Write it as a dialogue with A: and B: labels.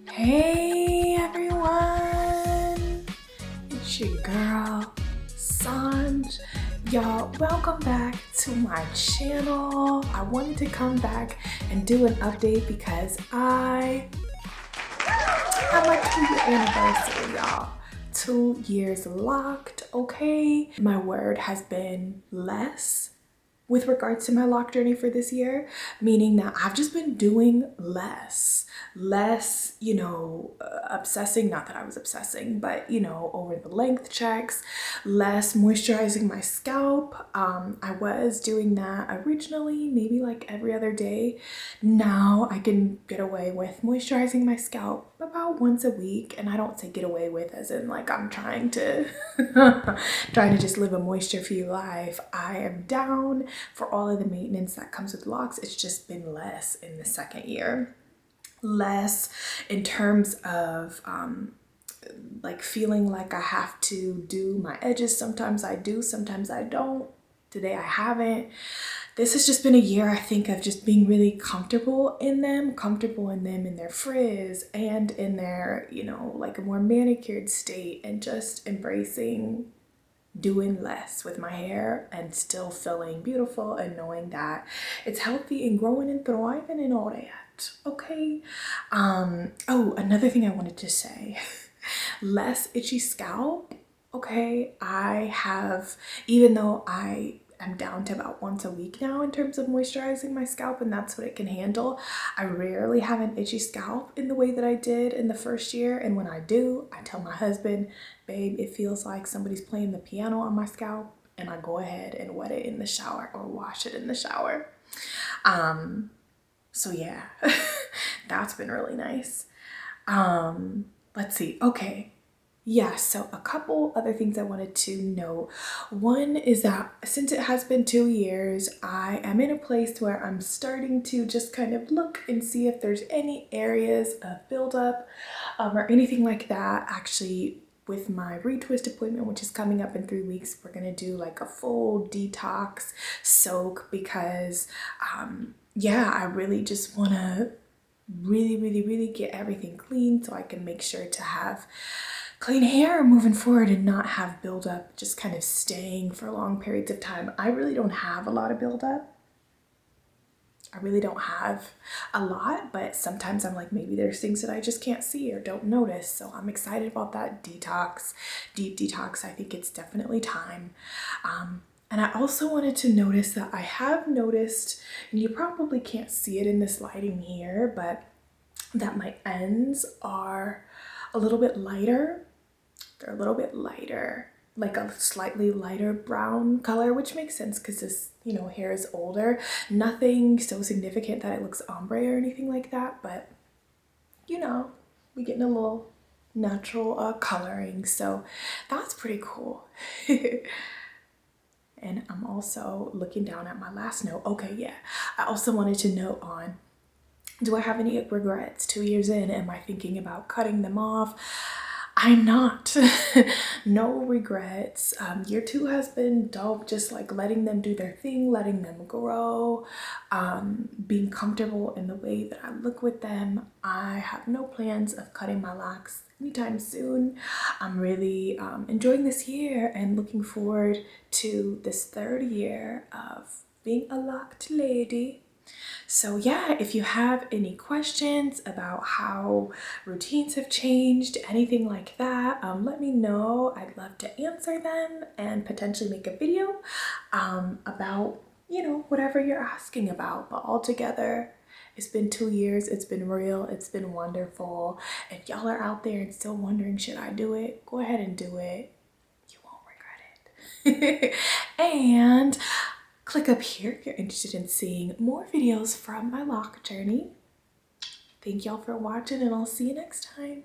A: Hey everyone, it's your girl Sanj. Y'all, welcome back to my channel. I wanted to come back and do an update because I have my 2-year anniversary, y'all. 2 years locked, okay? My word has been less with regards to my lock journey for this year, meaning that I've just been doing less, obsessing, not that I was obsessing, but over the length checks, less moisturizing my scalp. I was doing that originally, maybe like every other day. Now I can get away with moisturizing my scalp about once a week, and I don't say get away with as in like I'm trying to just live a moisture-free life. I am down for all of the maintenance that comes with locks. It's just been less in the second year. Less in terms of like feeling like I have to do my edges. Sometimes I do, sometimes I don't. Today I haven't. This has just been a year, I think, of just being really comfortable in them in their frizz and in their, like a more manicured state, and just embracing doing less with my hair and still feeling beautiful and knowing that it's healthy and growing and thriving and all that. Okay. Oh, another thing I wanted to say, less itchy scalp. Okay. I have, even though I'm down to about once a week now in terms of moisturizing my scalp, and that's what it can handle. I rarely have an itchy scalp in the way that I did in the first year. And when I do, I tell my husband, babe, it feels like somebody's playing the piano on my scalp, and I go ahead and wet it in the shower or wash it in the shower. So yeah, that's been really nice. Let's see. Okay. Yeah, so a couple other things I wanted to note. One is that since it has been 2 years, I am in a place where I'm starting to just kind of look and see if there's any areas of buildup or anything like that. Actually, with my retwist appointment, which is coming up in 3 weeks, we're gonna do like a full detox soak because yeah, I really just wanna really get everything clean so I can make sure to have clean hair moving forward and not have buildup just kind of staying for long periods of time. I really don't have a lot of buildup. I really don't have a lot, but sometimes I'm like, maybe there's things that I just can't see or don't notice. So I'm excited about that detox, deep detox. I think it's definitely time. And I also wanted to notice that I have noticed, and you probably can't see it in this lighting here, but that my ends are a little bit lighter. They're a little bit lighter, like a slightly lighter brown color, which makes sense because this, hair is older. Nothing so significant that it looks ombre or anything like that, but we getting a little natural coloring, so that's pretty cool. And I'm also looking down at my last note. Okay, yeah, I also wanted to note on, do I have any regrets 2 years in? Am I thinking about cutting them off? I'm not. No regrets. Year 2 has been dope, just like letting them do their thing, letting them grow, being comfortable in the way that I look with them. I have no plans of cutting my locks anytime soon. I'm really enjoying this year and looking forward to this 3rd year of being a locked lady. So yeah, if you have any questions about how routines have changed, anything like that, let me know. I'd love to answer them and potentially make a video about, whatever you're asking about. But altogether, it's been 2 years. It's been real. It's been wonderful. If y'all are out there and still wondering, should I do it? Go ahead and do it. You won't regret it. And click up here if you're interested in seeing more videos from my lock journey. Thank y'all for watching, and I'll see you next time.